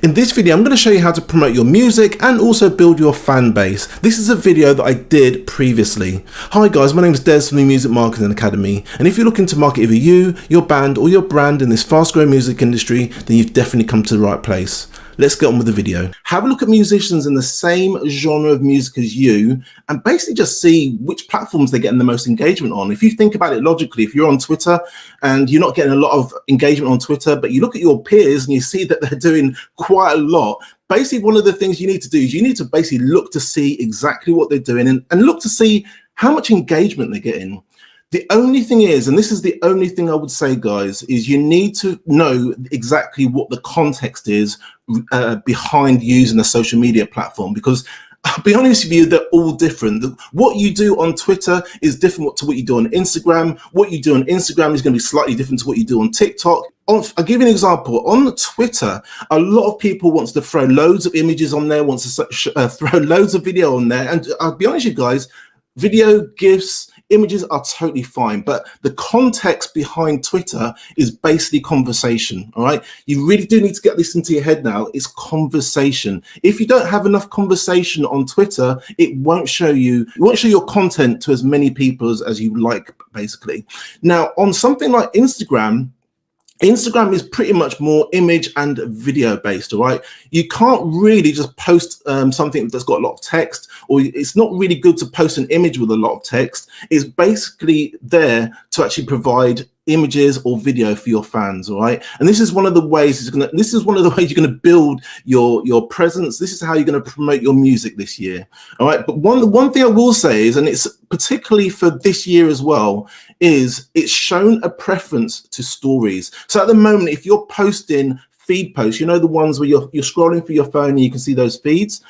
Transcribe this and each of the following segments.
In this video, I'm going to show you how to promote your music and also build your fan base. This is a video that I did previously. Hi guys, my name is Des from the Music Marketing Academy, and if you're looking to market either you, your band or your brand in this fast growing music industry, then you've definitely come to the right place. Let's get on with the video. Have a look at musicians in the same genre of music as you and basically just see which platforms they're getting the most engagement on. If you think about it logically, if you're on Twitter and you're not getting a lot of engagement on Twitter, but you look at your peers and you see that they're doing quite a lot, basically one of the things you need to do is you need to basically look to see exactly what they're doing and look to see how much engagement they're getting. The only thing is, and this is the only thing I would say, guys, is you need to know exactly what the context is behind using a social media platform, because I'll be honest with you, they're all different. What you do on Twitter is different to what you do on Instagram. What you do on Instagram is going to be slightly different to what you do on TikTok. I'll give you an example. On Twitter, a lot of people want to throw loads of images on there, wants to throw loads of video on there. And I'll be honest with you guys, video, GIFs, images are totally fine, but the context behind Twitter is basically conversation. All right, you really do need to get this into your head now. It's conversation. If you don't have enough conversation on Twitter, it won't show your content to as many people as you like, basically. Now, on something like Instagram is pretty much more image and video based, all right? You can't really just post something that's got a lot of text, or it's not really good to post an image with a lot of text. It's basically there to actually provide images or video for your fans, all right? And this is one of the ways you're going to build your presence. This is how you're going to promote your music this year, all right? But one thing I will say is, and it's particularly for this year as well, is it's shown a preference to stories. So at the moment, if you're posting feed posts, you know, the ones where you're scrolling through your phone and you can see those feeds,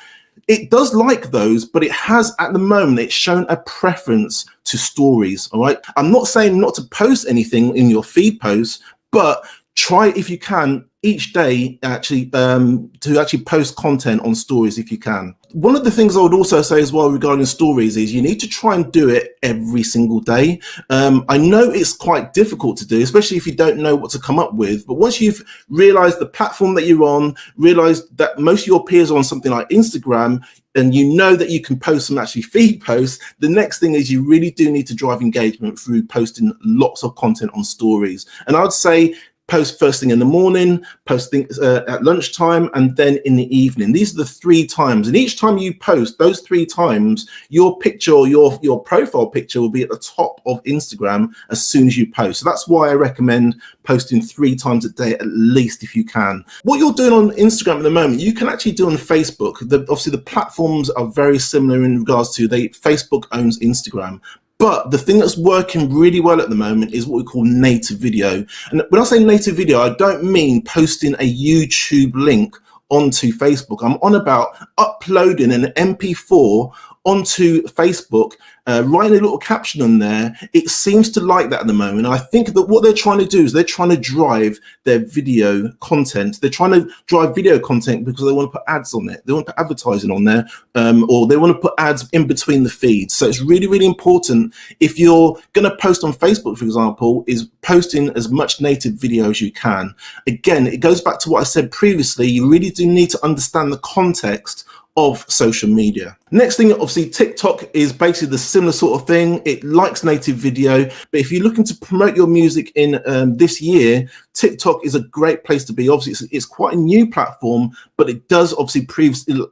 it does like those, but it has, at the moment, it's shown a preference to stories, all right? I'm not saying not to post anything in your feed posts, but try, if you can, each day actually to actually post content on stories if you can. One of the things I would also say as well regarding stories is you need to try and do it every single day. I know it's quite difficult to do, especially if you don't know what to come up with, but once you've realized the platform that you're on, realized that most of your peers are on something like Instagram, and you know that you can post some actually feed posts, the next thing is you really do need to drive engagement through posting lots of content on stories. And I would say post first thing in the morning, post things at lunchtime, and then in the evening. These are the 3 times. And each time you post, those 3 times, your picture or your profile picture will be at the top of Instagram as soon as you post. So that's why I recommend posting 3 times a day at least if you can. What you're doing on Instagram at the moment, you can actually do on Facebook. Obviously, the platforms are very similar in regards to Facebook owns Instagram. But the thing that's working really well at the moment is what we call native video. And when I say native video, I don't mean posting a YouTube link onto Facebook. I'm on about uploading an MP4 onto Facebook, writing a little caption on there. It seems to like that at the moment. I think that what they're trying to do is they're trying to drive their video content. They're trying to drive video content because they want to put ads on it. They want to put advertising on there, or they want to put ads in between the feeds. So it's really, really important, if you're going to post on Facebook, for example, is posting as much native video as you can. Again, it goes back to what I said previously. You really do need to understand the context of social media. Next thing, obviously, TikTok is basically the similar sort of thing. It likes native video, but if you're looking to promote your music in this year, TikTok is a great place to be. Obviously, it's quite a new platform, but it does obviously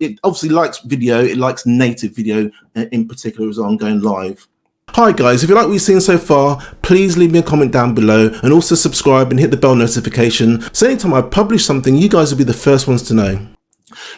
it obviously likes video. It likes native video in particular as I'm going live. Hi guys, if you like what you've seen so far, please leave me a comment down below and also subscribe and hit the bell notification, so anytime I publish something, you guys will be the first ones to know.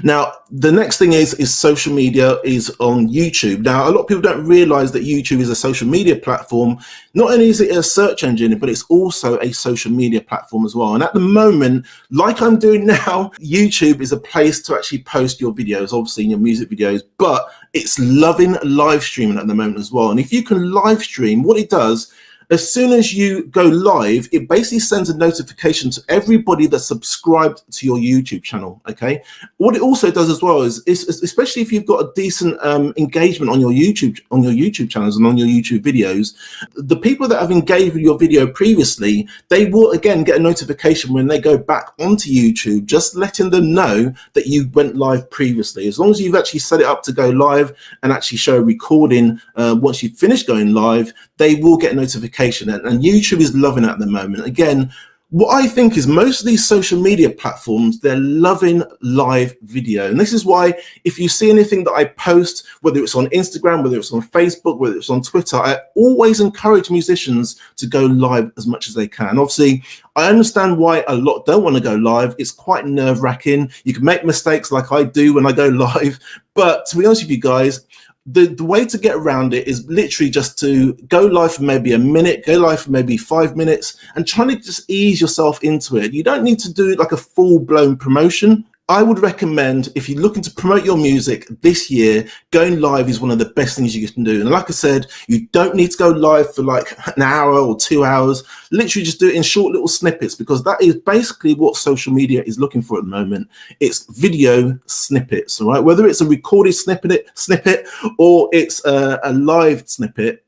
Now, the next thing is social media is on YouTube. Now, a lot of people don't realize that YouTube is a social media platform. Not only is it a search engine, but it's also a social media platform as well. And at the moment, like I'm doing now, YouTube is a place to actually post your videos, obviously your music videos, but it's loving live streaming at the moment as well. And if you can live stream, what it does, as soon as you go live, it basically sends a notification to everybody that's subscribed to your YouTube channel. Okay. What it also does as well is especially if you've got a decent engagement on your YouTube channels and on your YouTube videos, the people that have engaged with your video previously, they will again get a notification when they go back onto YouTube, just letting them know that you went live previously. As long as you've actually set it up to go live and actually show a recording once you've finished going live, they will get a notification, and YouTube is loving it at the moment. Again, what I think is most of these social media platforms, they're loving live video. And this is why if you see anything that I post, whether it's on Instagram, whether it's on Facebook, whether it's on Twitter, I always encourage musicians to go live as much as they can. Obviously, I understand why a lot don't want to go live. It's quite nerve-wracking. You can make mistakes like I do when I go live. But to be honest with you guys, the way to get around it is literally just to go live for maybe a minute, go live for maybe 5 minutes, and trying to just ease yourself into it. You don't need to do like a full-blown promotion. I would recommend, if you're looking to promote your music this year, going live is one of the best things you can do. And like I said, you don't need to go live for like an hour or 2 hours. Literally just do it in short little snippets, because that is basically what social media is looking for at the moment. It's video snippets, all right? Whether it's a recorded snippet or it's a live snippet,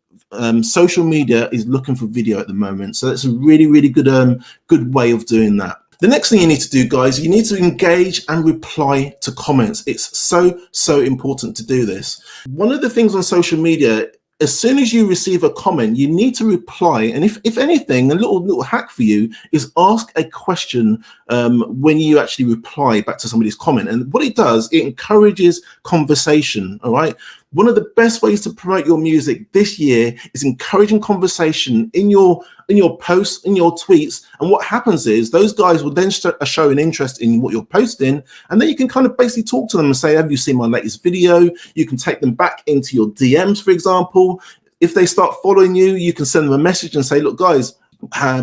social media is looking for video at the moment. So that's a really, really good way of doing that. The next thing you need to do, guys, you need to engage and reply to comments. It's so important to do this. One of the things on social media, as soon as you receive a comment, you need to reply. And if anything, a little hack for you is ask a question when you actually reply back to somebody's comment. And what it does, it encourages conversation, all right? One of the best ways to promote your music this year is encouraging conversation in your posts, in your tweets. And what happens is those guys will then show an interest in what you're posting, and then you can kind of basically talk to them and say, have you seen my latest video? You can take them back into your DMs, for example. If they start following you, you can send them a message and say, look, guys,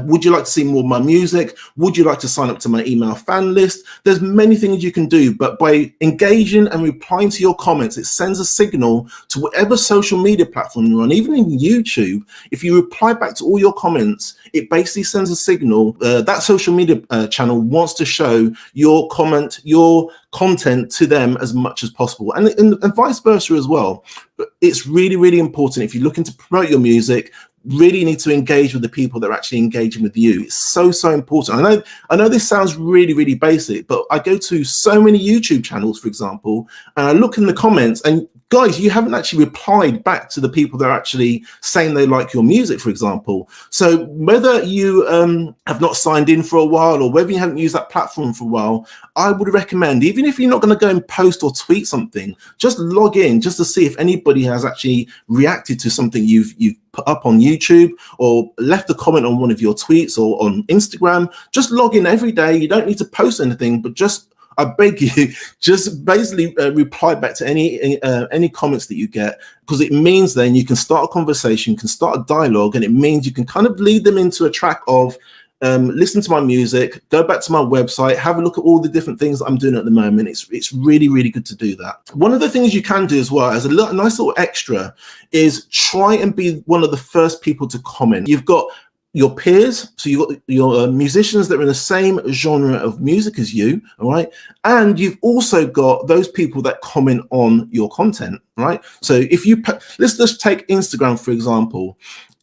would you like to see more of my music? Would you like to sign up to my email fan list? There's many things you can do, but by engaging and replying to your comments, it sends a signal to whatever social media platform you're on, even in YouTube. If you reply back to all your comments, it basically sends a signal that social media channel wants to show your comment, your content to them as much as possible, and vice versa as well. But it's really, really important if you're looking to promote your music. Really need to engage with the people that are actually engaging with you. It's so important. I know this sounds really, really basic, but I go to so many YouTube channels, for example, and I look in the comments, and guys, you haven't actually replied back to the people that are actually saying they like your music, for example. So whether you have not signed in for a while, or whether you haven't used that platform for a while, I would recommend, even if you're not going to go and post or tweet something, just log in just to see if anybody has actually reacted to something you've put up on YouTube, or left a comment on one of your tweets, or on Instagram. Just log in every day. You don't need to post anything, but just, I beg you, just basically reply back to any comments that you get, because it means then you can start a conversation, can start a dialogue, and it means you can kind of lead them into a track of listen to my music, go back to my website, have a look at all the different things that I'm doing at the moment. It's really, really good to do that. One of the things you can do as well as a nice little extra is try and be one of the first people to comment. You've got your peers, so you've got your musicians that are in the same genre of music as you, all right? And you've also got those people that comment on your content, right? So if you, let's just take Instagram, for example.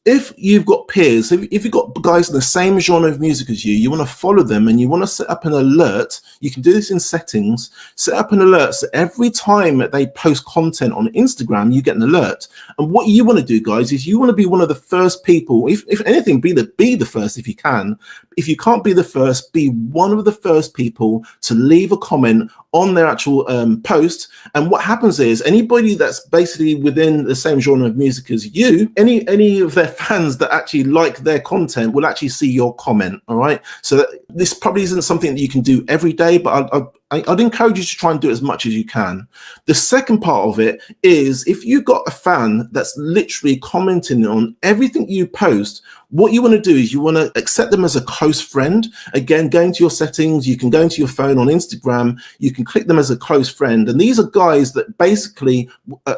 If you've got peers, if you've got guys in the same genre of music as you want to follow them, and you want to set up an alert, you can do this in settings, set up an alert so every time that they post content on Instagram, you get an alert. And what you want to do, guys, is you want to be one of the first people, if anything, be the first if you can. If you can't be the first, be one of the first people to leave a comment on their actual post. And what happens is anybody that's basically within the same genre of music as you, any of their fans that actually like their content will actually see your comment. All right. So this probably isn't something that you can do every day, but I'd encourage you to try and do as much as you can. The second part of it is if you've got a fan that's literally commenting on everything you post, what you want to do is you want to accept them as a close friend. Again, going to your settings, you can go into your phone on Instagram, you can click them as a close friend. And these are guys that basically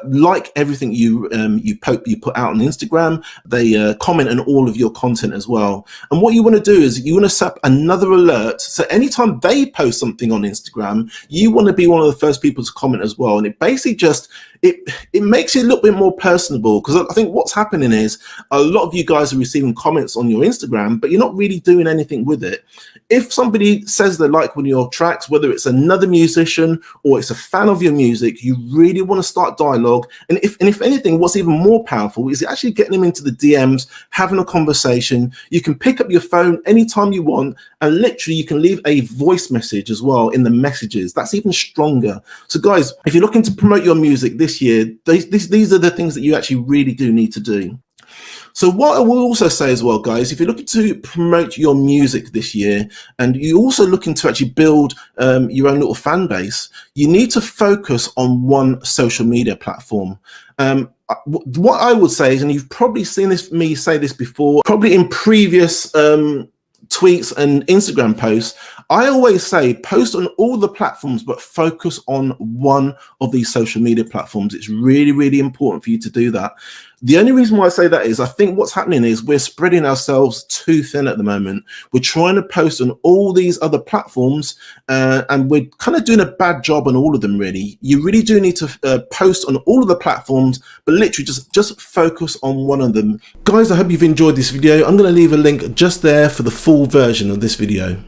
like everything you put out on Instagram. They comment on all of your content as well. And what you want to do is you want to set up another alert. So anytime they post something on Instagram, you want to be one of the first people to comment as well. And it basically just, it makes it a little bit more personable, because I think what's happening is a lot of you guys are receiving comments on your Instagram, but you're not really doing anything with it. If somebody says they like one of your tracks, whether it's another musician or it's a fan of your music, you really want to start dialogue. And if anything, what's even more powerful is actually getting them into the DMs, having a conversation. You can pick up your phone anytime you want, and literally you can leave a voice message as well in the messages. That's even stronger. So guys, if you're looking to promote your music this year, these are the things that you actually really do need to do. So what I will also say as well, guys, if you're looking to promote your music this year and you're also looking to actually build your own little fan base, you need to focus on one social media platform. What I would say is, and you've probably seen me say this before, probably in previous tweets and Instagram posts, I always say post on all the platforms, but focus on one of these social media platforms. It's really, really important for you to do that. The only reason why I say that is I think what's happening is we're spreading ourselves too thin at the moment. We're trying to post on all these other platforms and we're kind of doing a bad job on all of them, really. You really do need to post on all of the platforms, but literally just focus on one of them. Guys, I hope you've enjoyed this video. I'm going to leave a link just there for the full version of this video.